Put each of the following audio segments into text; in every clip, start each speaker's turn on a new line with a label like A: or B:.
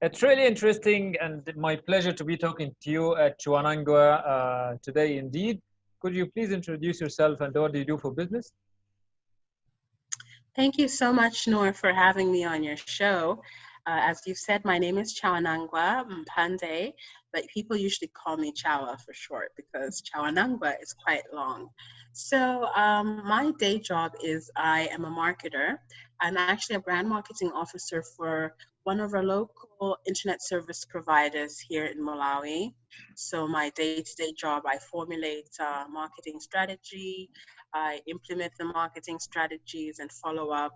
A: It's really interesting and my pleasure to be talking to you at Chawanangwa today indeed. Could you please introduce yourself and what do you do for business?
B: Thank you so much, Nour, for having me on your show. As you said, my name is Chawanangwa Mphande, but people usually call me Chawa for short because Chawanangwa is quite long. So my day job is I am a marketer. I'm actually a brand marketing officer for one of our local internet service providers here in Malawi. So my day-to-day job, I formulate marketing strategy, I implement the marketing strategies and follow up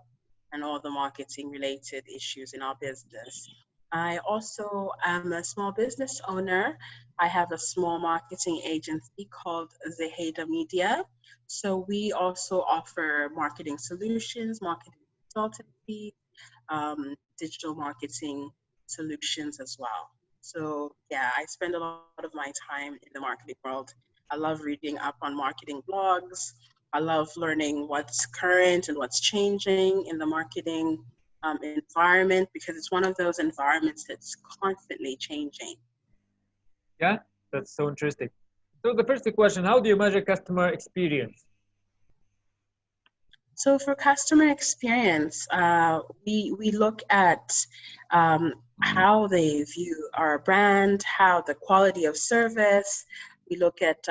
B: and all the marketing related issues in our business. I also am a small business owner. I have a small marketing agency called Zaheda Media. So we also offer marketing solutions, marketing consultancy, digital marketing solutions as well. So yeah, I spend a lot of my time in the marketing world. I love reading up on marketing blogs. I love learning what's current and what's changing in the marketing environment because it's one of those environments that's constantly changing.
A: Yeah, that's so interesting. So the first question, how do you measure customer experience?
B: So for customer experience, we look at how they view our brand, how the quality of service. We look at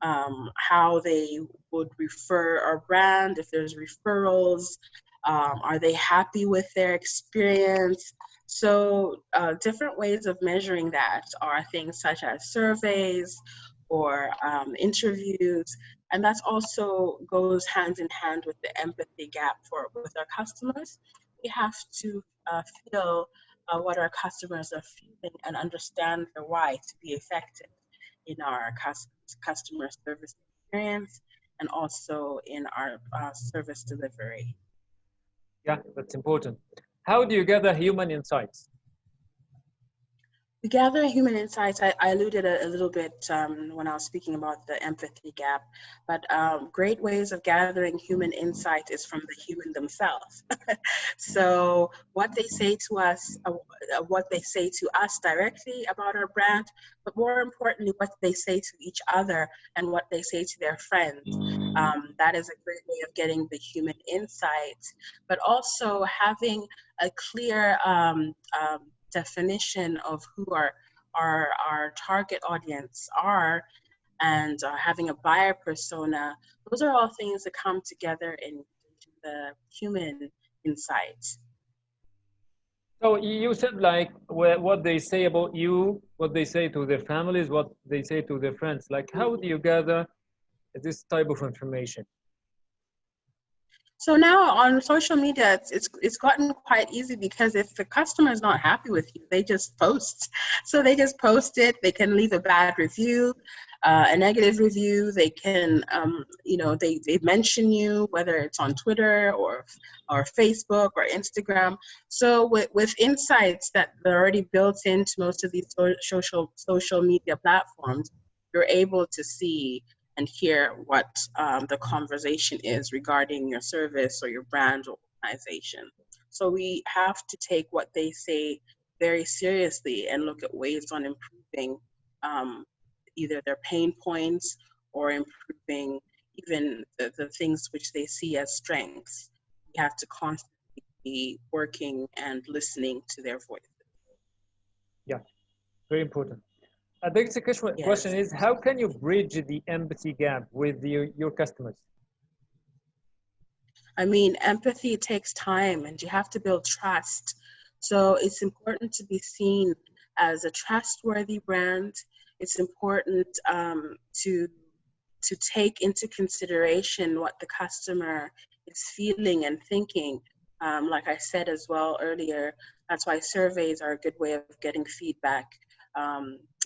B: how they would refer our brand, if there's referrals, are they happy with their experience? So different ways of measuring that are things such as surveys or interviews, and that also goes hand in hand with the empathy gap with our customers. We have to feel what our customers are feeling and understand their why to be effective in our customer service experience and also in our service delivery.
A: Yeah, that's important. How do you gather human insights?
B: We gather human insights. I alluded a little bit when I was speaking about the empathy gap, but great ways of gathering human insight is from the human themselves. So what they say to us, what they say to us directly about our brand, but more importantly, what they say to each other and what they say to their friends. That is a great way of getting the human insight, but also having a clear definition of who our target audience are and having a buyer persona. Those are all things that come together in the human insights.
A: So you said like what they say about you, what they say to their families, what they say to their friends. Like how do you gather this type of information?
B: So now on social media, it's gotten quite easy because if the customer is not happy with you, they just post. So they just post it. They can leave a bad review, a negative review. They can, they mention you, whether it's on Twitter or Facebook or Instagram. So with insights that are already built into most of these social media platforms, you're able to see and hear what the conversation is regarding your service or your brand or organization. So we have to take what they say very seriously and look at ways on improving either their pain points or improving even the things which they see as strengths. We have to constantly be working and listening to their voices.
A: Yeah, very important. The next question is, how can you bridge the empathy gap with your customers?
B: I mean, empathy takes time and you have to build trust. So it's important to be seen as a trustworthy brand. It's important to take into consideration what the customer is feeling and thinking. Like I said as well earlier, that's why surveys are a good way of getting feedback.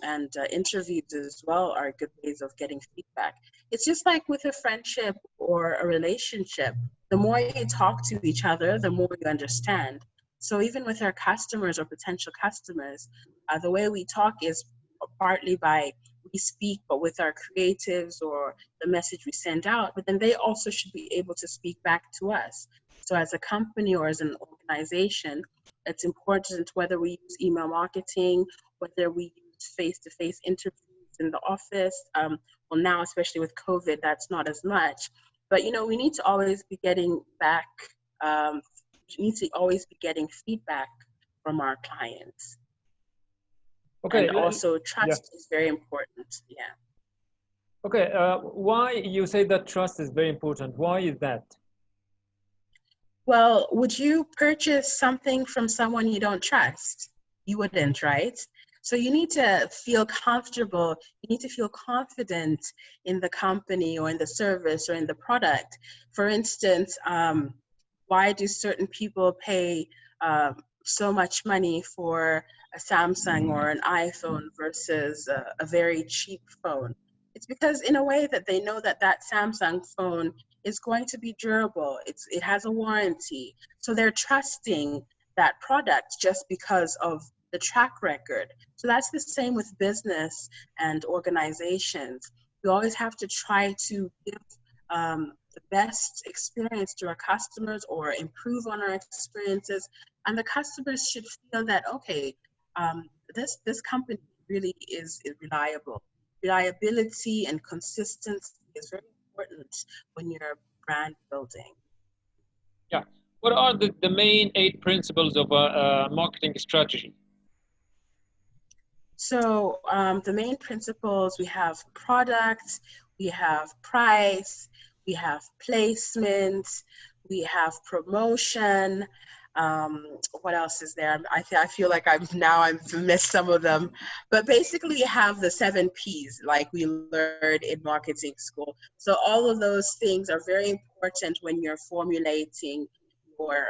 B: And interviews as well are good ways of getting feedback. It's just like with a friendship or a relationship. The more you talk to each other, the more you understand. So even with our customers or potential customers, the way we talk is partly by we speak, but with our creatives or the message we send out, but then they also should be able to speak back to us. So as a company or as an organization, It's important whether we use email marketing, whether we use face-to-face interviews in the office. Well, now, especially with COVID, that's not as much. But, you know, we need to always be getting back, we need to always be getting feedback from our clients.
A: Okay.
B: And also
A: Yeah.
B: trust is very important. Yeah.
A: Okay. Why you say that trust is very important? Why is that?
B: Well, would you purchase something from someone you don't trust? You wouldn't, right? So you need to feel comfortable. You need to feel confident in the company or in the service or in the product. For instance, why do certain people pay so much money for a Samsung or an iPhone versus a very cheap phone? It's because in a way that they know that that Samsung phone is going to be durable. It has a warranty. So they're trusting that product just because of the track record. So that's the same with business and organizations. We always have to try to give the best experience to our customers or improve on our experiences. And the customers should feel that, okay, this company really is reliable. Reliability and consistency is very important when you're brand building.
A: Yeah. What are the main 8 principles of a marketing strategy?
B: So the main principles, we have product, we have price, we have placement, we have promotion. What else is there? I feel like I've missed some of them, but basically you have the 7 P's like we learned in marketing school. So all of those things are very important when you're formulating your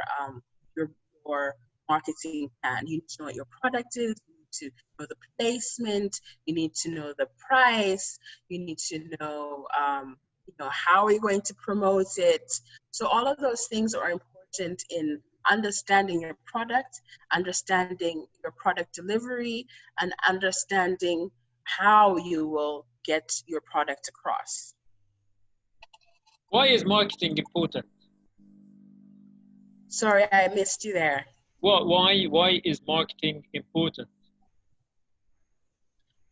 B: your marketing plan. You need to know what your product is. You need to know the placement. You need to know the price. You need to know how are you going to promote it. So all of those things are important in understanding your product, understanding your product delivery, and understanding how you will get your product across.
A: Why is marketing important?
B: Sorry, I missed you there.
A: Why is marketing important?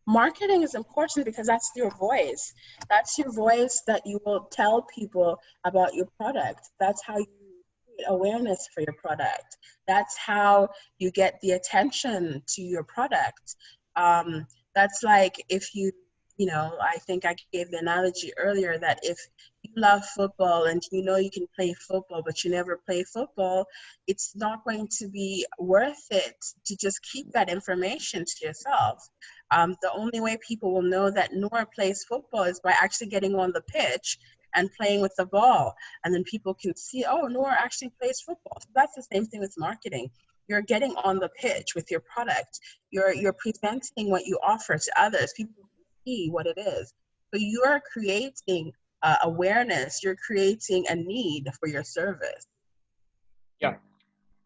B: Marketing is important because that's your voice. That's your voice that you will tell people about your product. That's how you create awareness for your product. That's how you get the attention to your product. That's like if I think I gave the analogy earlier that if you love football and you know you can play football, but you never play football, it's not going to be worth it to just keep that information to yourself. The only way people will know that Nour plays football is by actually getting on the pitch and playing with the ball. And then people can see, oh, Nour actually plays football. So that's the same thing with marketing. You're getting on the pitch with your product. You're presenting what you offer to others. People see what it is. So you're creating awareness. You're creating a need for your service.
A: Yeah.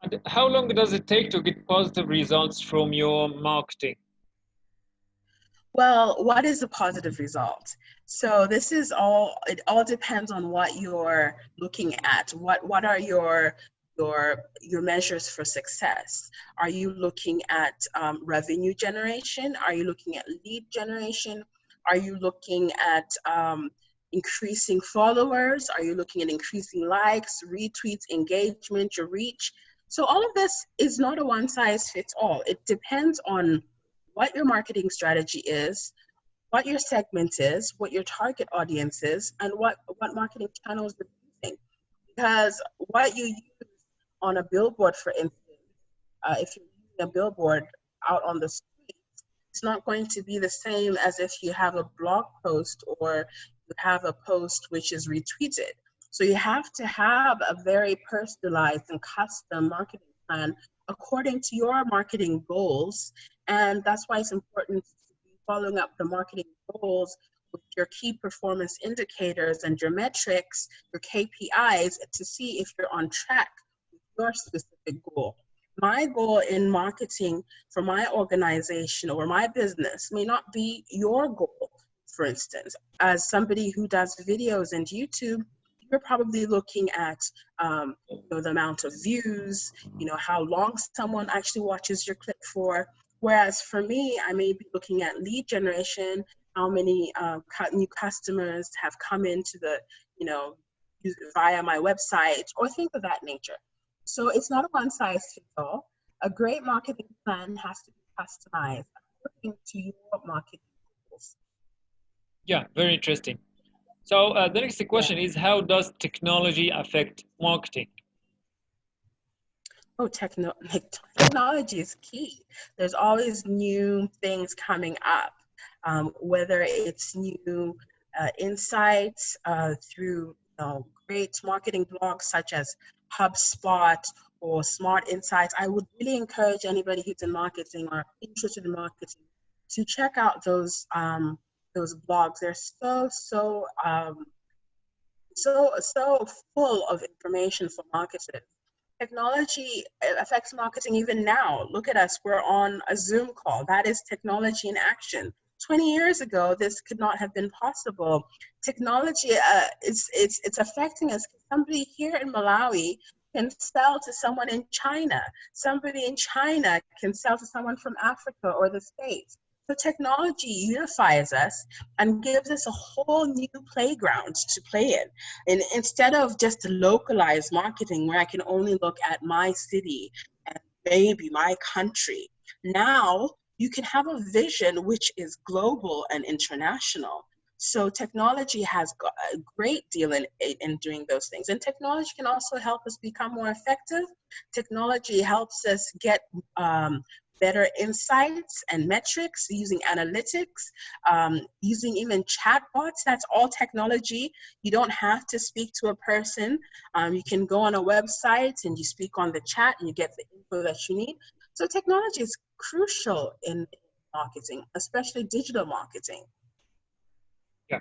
A: And how long does it take to get positive results from your marketing?
B: Well, what is a positive result? So it all depends on what you're looking at. What are your measures for success? Are you looking at revenue generation? Are you looking at lead generation? Are you looking at increasing followers? Are you looking at increasing likes, retweets, engagement, your reach? So all of this is not a one size fits all. It depends on what your marketing strategy is, what your segment is, what your target audience is, and what marketing channels you're using. Because what you use on a billboard, for instance, if you're using a billboard out on the street, it's not going to be the same as if you have a blog post or you have a post which is retweeted. So you have to have a very personalized and custom marketing plan according to your marketing goals. And that's why it's important to be following up the marketing goals with your key performance indicators and your metrics, your KPIs, to see if you're on track with your specific goal. My goal in marketing for my organization or my business may not be your goal. For instance, as somebody who does videos and YouTube, you you're probably looking at the amount of views, how long someone actually watches your clip for. Whereas for me, I may be looking at lead generation, how many new customers have come into the, via my website or things of that nature. So it's not a one size fits all. A great marketing plan has to be customized according to your marketing goals.
A: Yeah, very interesting. So the next question is, how does technology affect marketing?
B: Oh, technology is key. There's always new things coming up, whether it's new insights through great marketing blogs such as HubSpot or Smart Insights. I would really encourage anybody who's in marketing or interested in marketing to check out those blogs. They're so full of information for marketers. Technology affects marketing even now. Look at us, we're on a Zoom call. That is technology in action. 20 years ago, this could not have been possible. Technology, it's affecting us. Somebody here in Malawi can sell to someone in China. Somebody in China can sell to someone from Africa or the States. So technology unifies us and gives us a whole new playground to play in. And instead of just localized marketing where I can only look at my city and maybe my country, now you can have a vision which is global and international. So technology has got a great deal in doing those things. And technology can also help us become more effective. Technology helps us get better insights and metrics using analytics, using even chatbots. That's all technology. You don't have to speak to a person. You can go on a website and you speak on the chat and you get the info that you need. So technology is crucial in marketing, especially digital marketing.
A: Yeah.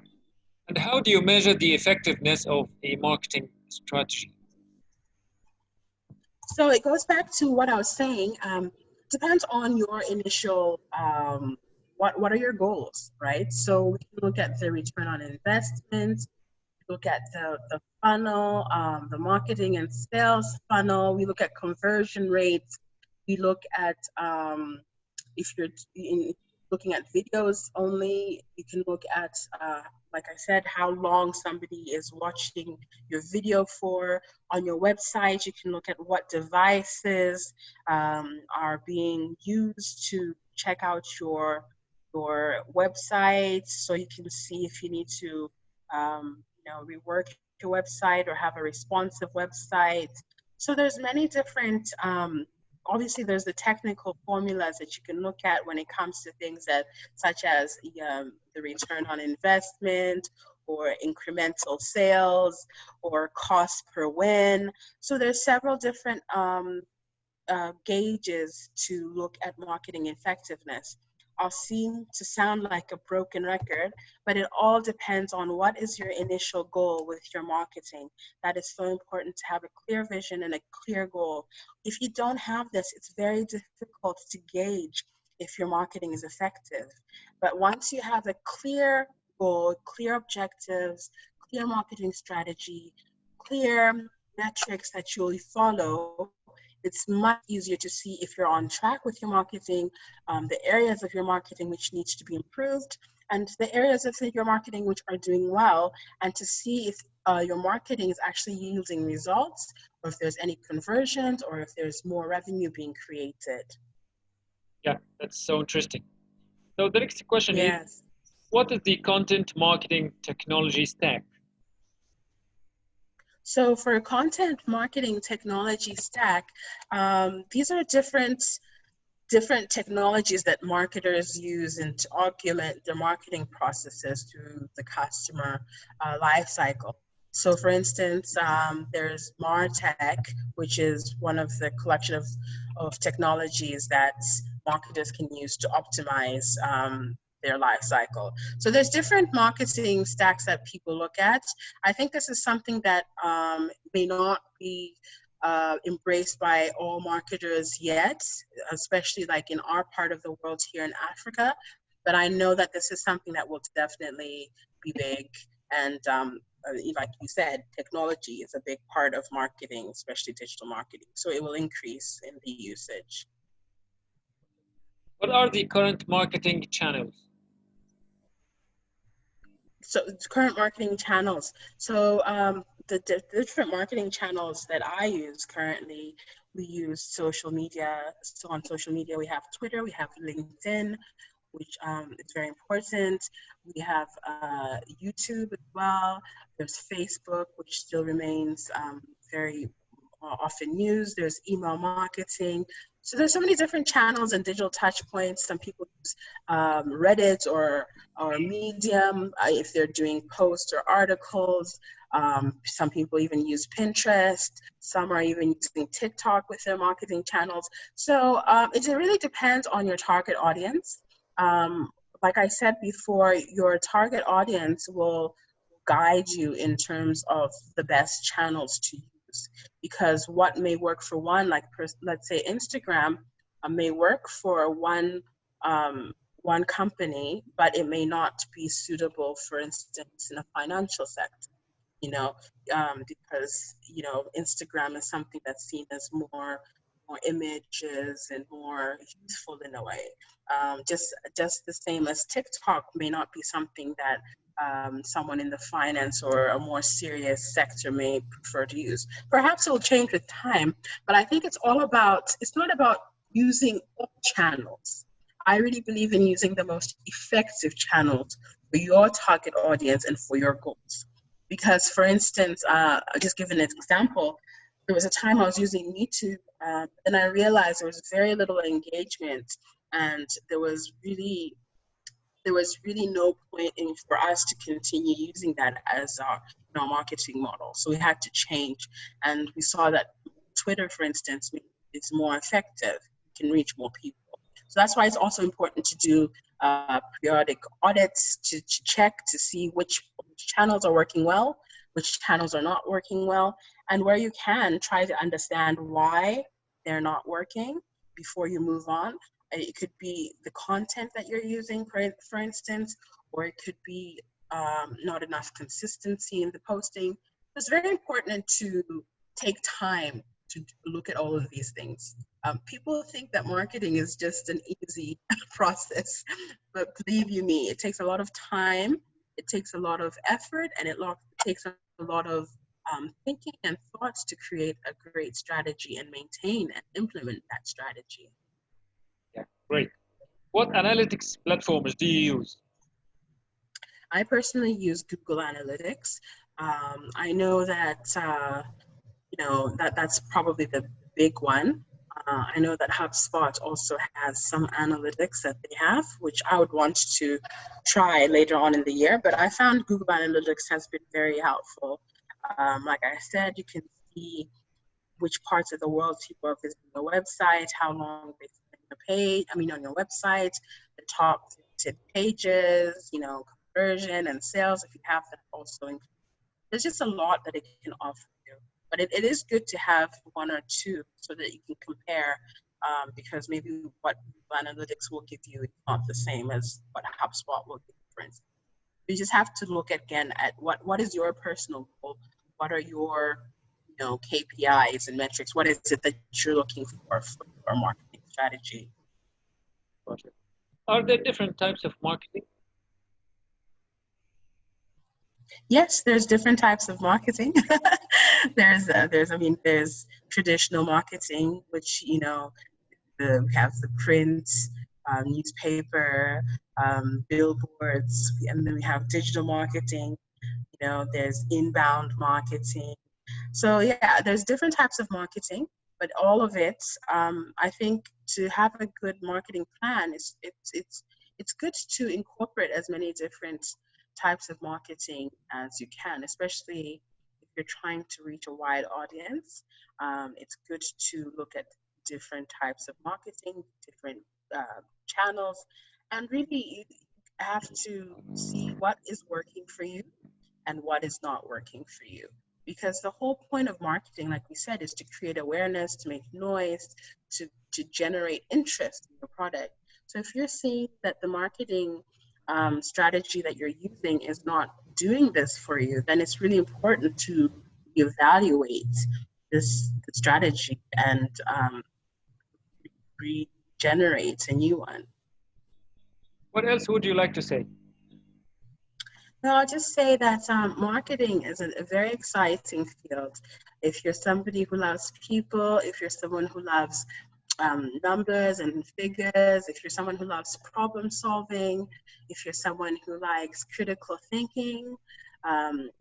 A: And how do you measure the effectiveness of a marketing strategy?
B: So it goes back to what I was saying. Depends on your initial, what are your goals, right? So we can look at the return on investment, look at the funnel, the marketing and sales funnel. We look at conversion rates. We look at, if you're looking at videos only, you can look at, like I said, how long somebody is watching your video for. On your website, you can look at what devices are being used to check out your website, so you can see if you need to rework your website or have a responsive website. So there's many different obviously there's the technical formulas that you can look at when it comes to things such as the return on investment or incremental sales or cost per win. So there's several different gauges to look at marketing effectiveness. I'll seem to sound like a broken record, but it all depends on what is your initial goal with your marketing. That is so important, to have a clear vision and a clear goal. If you don't have this, it's very difficult to gauge if your marketing is effective. But once you have a clear goal, clear objectives, clear marketing strategy, clear metrics that you'll follow, it's much easier to see if you're on track with your marketing, the areas of your marketing which needs to be improved, and the areas of your marketing which are doing well, and to see if your marketing is actually yielding results, or if there's any conversions, or if there's more revenue being created.
A: Yeah, that's so interesting. So the next question is, what is the content marketing technology stack?
B: So for content marketing technology stack, these are different technologies that marketers use and to augment their marketing processes through the customer life cycle. So for instance, there's MarTech, which is one of the collection of technologies that marketers can use to optimize their life cycle. So there's different marketing stacks that people look at. I think this is something that may not be embraced by all marketers yet, especially like in our part of the world here in Africa. But I know that this is something that will definitely be big, and like you said, technology is a big part of marketing, especially digital marketing. So it will increase in the usage.
A: What are the current marketing channels?
B: So current marketing channels. So the different marketing channels that I use currently, we use social media. So on social media, we have Twitter, we have LinkedIn, which is very important. We have YouTube as well. There's Facebook, which still remains very often used. There's email marketing. So there's so many different channels and digital touch points. Some people use Reddit or Medium if they're doing posts or articles. Some people even use Pinterest. Some are even using TikTok with their marketing channels. So it really depends on your target audience. Like I said before, your target audience will guide you in terms of the best channels to use, because what may work for one, like let's say Instagram, may work for one company, but it may not be suitable, for instance, in a financial sector. Because Instagram is something that's seen as more images and more useful in a way. Just the same as TikTok may not be something that someone in the finance or a more serious sector may prefer to use. Perhaps it will change with time, but I think it's not about using all channels. I really believe in using the most effective channels for your target audience and for your goals. Because, for instance, I'll just give an example. There was a time I was using YouTube, and I realized there was very little engagement, and there was really no point in for us to continue using that as our marketing model. So we had to change, and we saw that Twitter, for instance, is more effective, can reach more people. So that's why it's also important to do periodic audits to check to see which channels are working well, which channels are not working well, and where you can try to understand why they're not working before you move on. It could be the content that you're using, for instance, or it could be not enough consistency in the posting. It's very important to take time to look at all of these things. People think that marketing is just an easy process, but believe you me, it takes a lot of time, it takes a lot of effort, and it takes a lot of thinking and thoughts to create a great strategy and maintain and implement that strategy.
A: Yeah, great. What analytics platforms do you use?
B: I personally use Google Analytics. I know that that's probably the big one. I know that HubSpot also has some analytics that they have, which I would want to try later on in the year. But I found Google Analytics has been very helpful. Like I said, you can see which parts of the world people are visiting your website, how long they spend on your website, the top visited pages, conversion and sales, if you have that also. There's just a lot that it can offer you. But it is good to have one or two so that you can compare, because maybe what Google Analytics will give you is not the same as what HubSpot will give you, for instance. You just have to look again at what is your personal goal, what are your KPIs and metrics, what is it that you're looking for your marketing strategy.
A: Are there different types of marketing?
B: Yes, there's different types of marketing. There's traditional marketing, which we have the print, newspaper, billboards, and then we have digital marketing. There's inbound marketing. So yeah, there's different types of marketing, but all of it, I think, to have a good marketing plan it's good to incorporate as many different types of marketing as you can, especially if you're trying to reach a wide audience. It's good to look at different types of marketing, different channels, and really you have to see what is working for you and what is not working for you. Because the whole point of marketing, like we said, is to create awareness, to make noise, to generate interest in your product. So if you're seeing that the marketing strategy that you're using is not doing this for you, then it's really important to evaluate this strategy and regenerate a new one.
A: What else would you like to say?
B: No, I'll just say that marketing is a very exciting field. If you're somebody who loves people, if you're someone who loves numbers and figures, if you're someone who loves problem solving, if you're someone who likes critical thinking,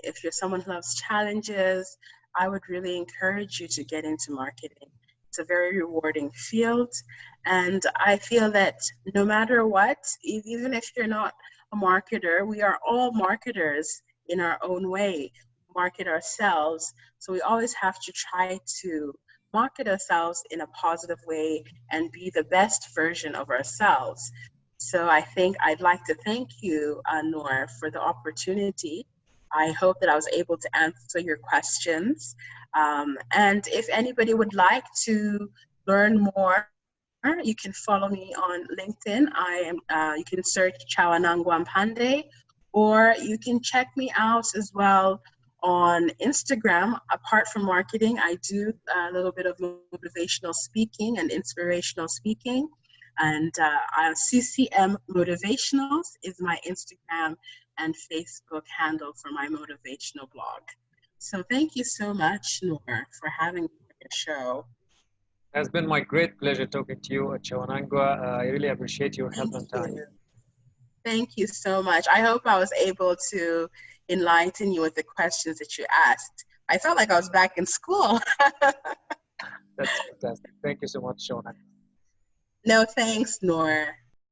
B: if you're someone who loves challenges, I would really encourage you to get into marketing. It's a very rewarding field. And I feel that no matter what, even if you're not a marketer, we are all marketers in our own way, market ourselves. So we always have to try to market ourselves in a positive way and be the best version of ourselves. So I think I'd like to thank you, Nour, for the opportunity. I hope that I was able to answer your questions. And if anybody would like to learn more, you can follow me on LinkedIn. You can search Chawanangwa Mphande, or you can check me out as well on Instagram. Apart from marketing, I do a little bit of motivational speaking and inspirational speaking. And CCM Motivationals is my Instagram and Facebook handle for my motivational blog. So thank you so much, Nour, for having me on your show.
A: It has been my great pleasure talking to you, Chawanangwa. I really appreciate your help and time.
B: Thank you so much. I hope I was able to enlighten you with the questions that you asked. I felt like I was back in school.
A: That's fantastic. Thank you so much, Chawanangwa.
B: No, thanks, Nour.